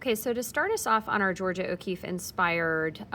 Okay, so to start us off on our Georgia O'Keeffe inspired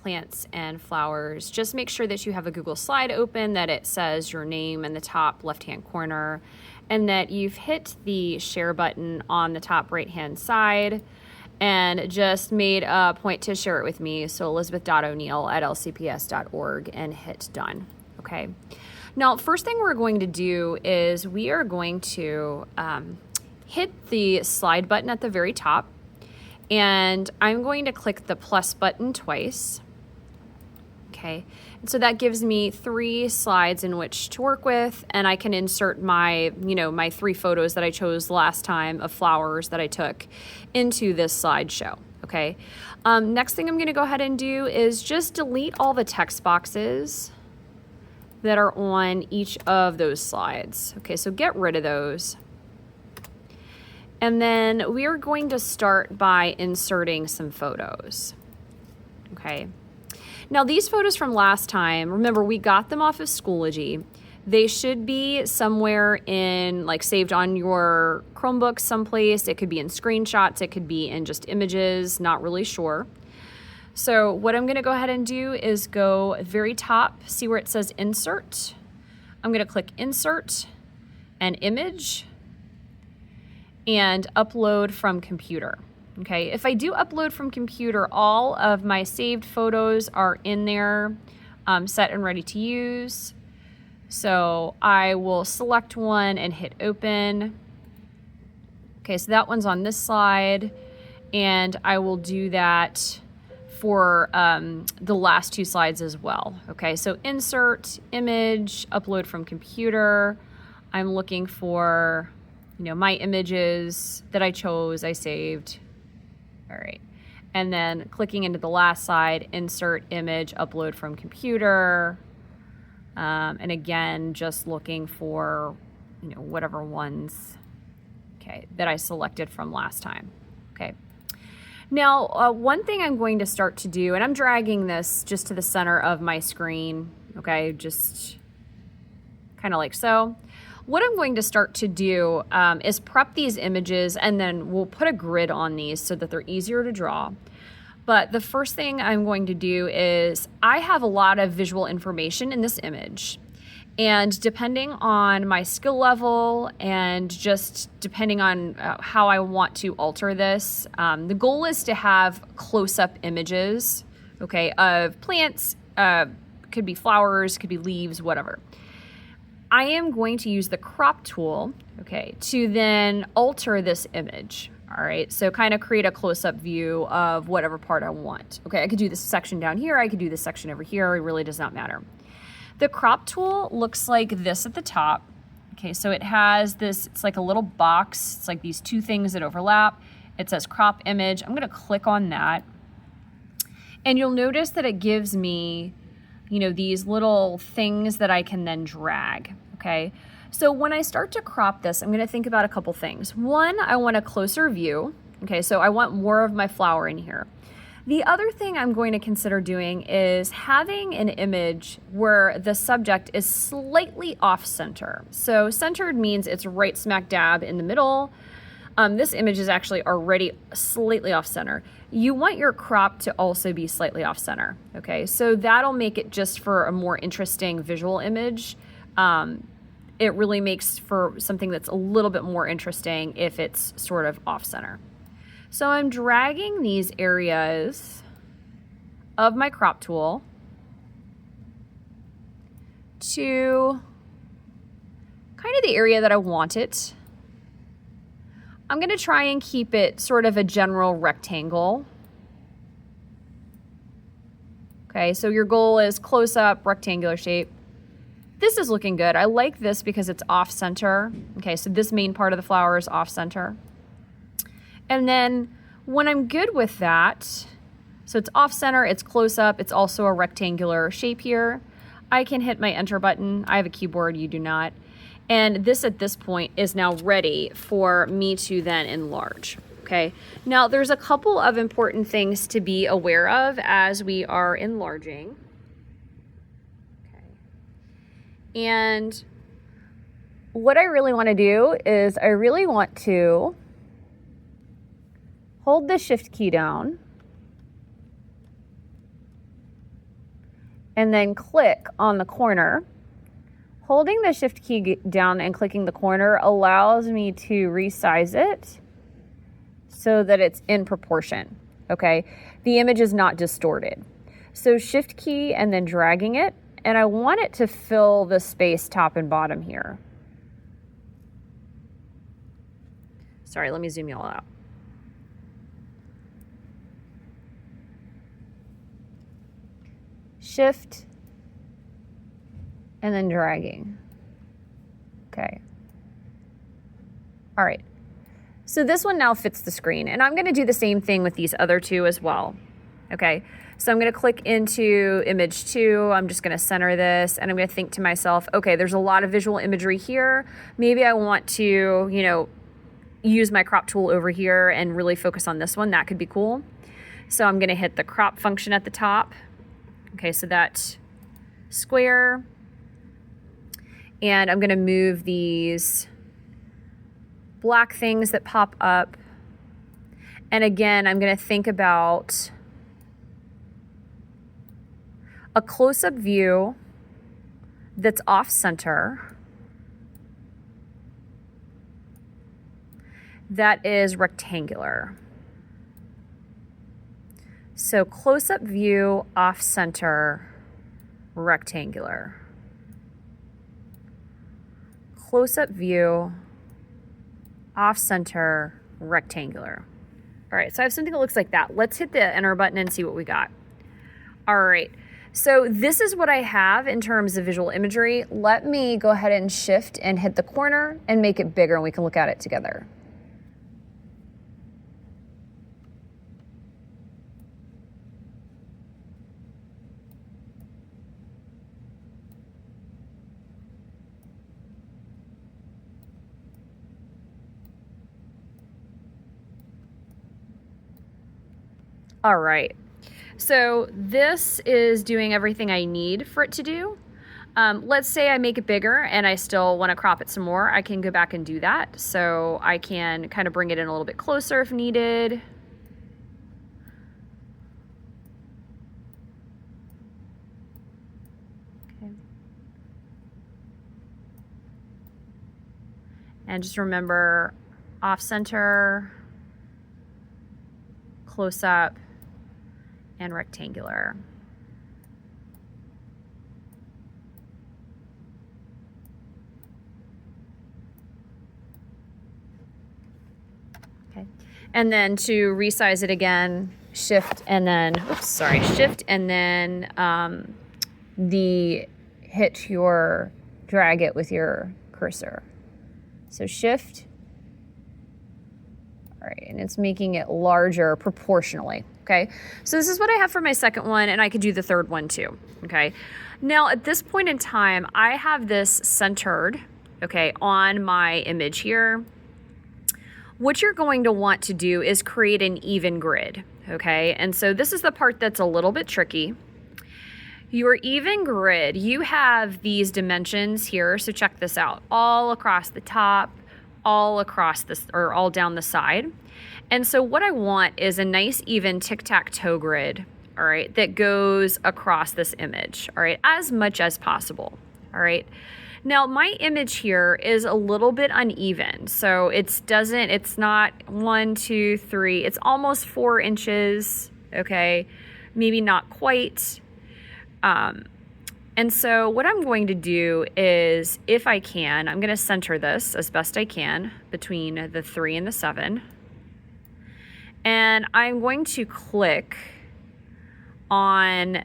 plants and flowers, just make sure that you have a Google slide open, that it says your name in the top left-hand corner, and that you've hit the share button on the top right-hand side and just made a point to share it with me. So elizabeth.o'neill@lcps.org and hit done. Okay. Now, first thing we're going to do is we are going to hit the slide button at the very top. And I'm going to click the plus button twice. Okay, and so that gives me 3 slides in which to work with, and I can insert my, my 3 photos that I chose last time of flowers that I took into this slideshow. Okay, next thing I'm going to go ahead and do is just delete all the text boxes that are on each of those slides. Okay, so get rid of those. And then we are going to start by inserting some photos. Okay. Now these photos from last time, remember we got them off of Schoology. They should be somewhere in, like, saved on your Chromebook someplace. It could be in screenshots. It could be in just images, not really sure. So what I'm gonna go ahead and do is go very top, see where it says insert. I'm gonna click insert and image and upload from computer. Okay, if I do upload from computer, all of my saved photos are in there, set and ready to use. So I will select one and hit open. Okay, so that one's on this slide, and I will do that for the last 2 slides as well. Okay, so insert, image, upload from computer. I'm looking for my images that I chose, I saved. All right. And then clicking into the last slide, insert image, upload from computer. And again, just looking for, whatever ones, that I selected from last time. Okay. Now, one thing I'm going to start to do, and I'm dragging this just to the center of my screen. Okay. Just kind of like so. What I'm going to start to do is prep these images, and then we'll put a grid on these so that they're easier to draw. But the first thing I'm going to do is I have a lot of visual information in this image. And depending on my skill level and just depending on how I want to alter this, the goal is to have close-up images, of plants, could be flowers, could be leaves, whatever. I am going to use the crop tool, to then alter this image. All right, so kind of create a close-up view of whatever part I want. Okay, I could do this section down here, I could do this section over here, it really does not matter. The crop tool looks like this at the top. Okay, so it has this, it's like a little box, it's like these 2 things that overlap. It says crop image. I'm gonna click on that. And you'll notice that it gives me these little things that I can then drag, okay? So when I start to crop this, I'm gonna think about a couple things. One, I want a closer view, okay? So I want more of my flower in here. The other thing I'm going to consider doing is having an image where the subject is slightly off center. So centered means it's right smack dab in the middle. This image is actually already slightly off center. You want your crop to also be slightly off center, okay? So that'll make it just for a more interesting visual image. It really makes for something that's a little bit more interesting if it's sort of off center. So I'm dragging these areas of my crop tool to kind of the area that I want it. I'm going to try and keep it sort of a general rectangle. Okay, so your goal is close up, rectangular shape. This is looking good. I like this because it's off center. Okay, so this main part of the flower is off center. And then when I'm good with that, so it's off center, it's close up, it's also a rectangular shape here, I can hit my enter button. I have a keyboard, you do not. And this at this point is now ready for me to then enlarge, okay? Now there's a couple of important things to be aware of as we are enlarging. Okay. And what I really want to do is I really want to hold the shift key down, and then click on the corner. Holding the shift key down and clicking the corner allows me to resize it so that it's in proportion, okay? The image is not distorted. So shift key and then dragging it, and I want it to fill the space top and bottom here. Sorry, let me zoom you all out. Shift and then dragging. Okay. All right. So this one now fits the screen, and I'm going to do the same thing with these other two as well. Okay. So I'm going to click into image 2. I'm just going to center this, and I'm going to think to myself, okay, there's a lot of visual imagery here. Maybe I want to, use my crop tool over here and really focus on this one. That could be cool. So I'm going to hit the crop function at the top. Okay, so that square. And I'm going to move these black things that pop up. And again, I'm going to think about a close-up view that's off-center, that is rectangular. So close-up view, off-center, rectangular. Close-up view, off-center, rectangular. All right, so I have something that looks like that. Let's hit the enter button and see what we got. All right, so this is what I have in terms of visual imagery. Let me go ahead and shift and hit the corner and make it bigger, and we can look at it together. All right, so this is doing everything I need for it to do. Let's say I make it bigger and I still want to crop it some more. I can go back and do that. So I can kind of bring it in a little bit closer if needed. Okay. And just remember, off center, close up, and rectangular. Okay, and then to resize it again, shift and then, shift and then drag it with your cursor. So shift. All right, and it's making it larger proportionally, okay? So this is what I have for my second one, and I could do the third one too, okay? Now, at this point in time, I have this centered, okay, on my image here. What you're going to want to do is create an even grid, okay? And so this is the part that's a little bit tricky. Your even grid, you have these dimensions here, so check this out, all across the top, all across this, or all down the side. And so what I want is a nice even tic-tac-toe grid, all right, that goes across this image, all right, as much as possible, all right. Now my image here is a little bit uneven, so it's not 1, 2, 3, it's almost 4 inches, okay, maybe not quite. And so what I'm going to do is, if I can, I'm going to center this as best I can between the 3 and the 7. And I'm going to click on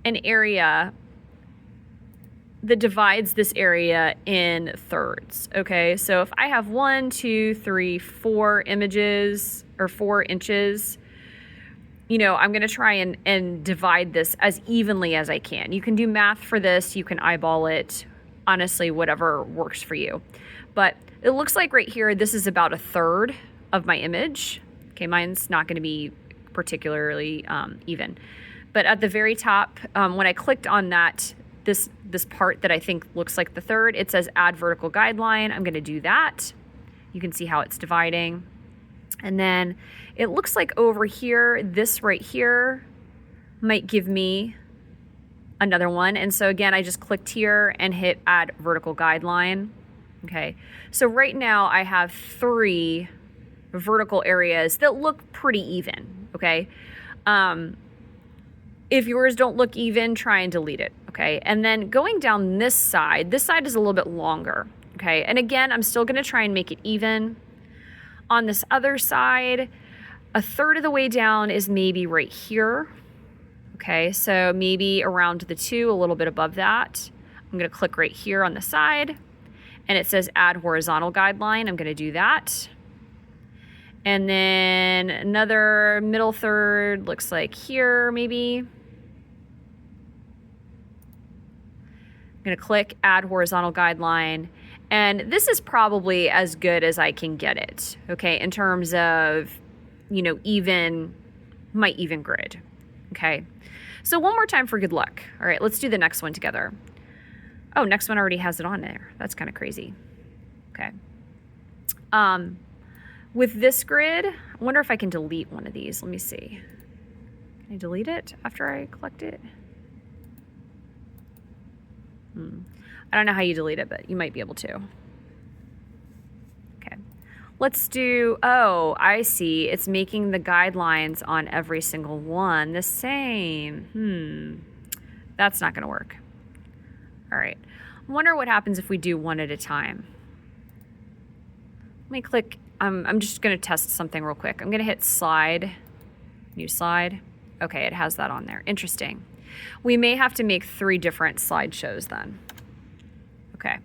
an area that divides this area in thirds, okay? So if I have 1, 2, 3, 4 images or 4 inches, I'm going to try and divide this as evenly as I can. You can do math for this. You can eyeball it. Honestly, whatever works for you. But it looks like right here, this is about a third of my image. Okay, mine's not going to be particularly even. But at the very top, when I clicked on that, this part that I think looks like the third, it says add vertical guideline. I'm going to do that. You can see how it's dividing. And then it looks like over here, this right here might give me another one. And so again, I just clicked here and hit add vertical guideline. Okay, so right now I have 3 vertical areas that look pretty even. Okay, if yours don't look even, try and delete it. Okay, and then going down this side is a little bit longer. Okay, and again, I'm still going to try and make it even. On this other side, 1/3 of the way down is maybe right here. Okay, so maybe around the 2, a little bit above that. I'm going to click right here on the side, and it says add horizontal guideline. I'm going to do that. And then another middle third looks like here, maybe. I'm going to click add horizontal guideline. And this is probably as good as I can get it, okay, in terms of, even, my even grid, okay? So one more time for good luck. All right, let's do the next one together. Oh, next one already has it on there. That's kind of crazy. Okay. With this grid, I wonder if I can delete one of these. Let me see. Can I delete it after I collect it? I don't know how you delete it, but you might be able to. Okay. Let's do, oh, I see. It's making the guidelines on every single one the same. That's not going to work. All right. I wonder what happens if we do one at a time. Let me click. I'm just going to test something real quick. I'm going to hit slide, new slide. Okay, it has that on there. Interesting. We may have to make 3 different slideshows then. Okay.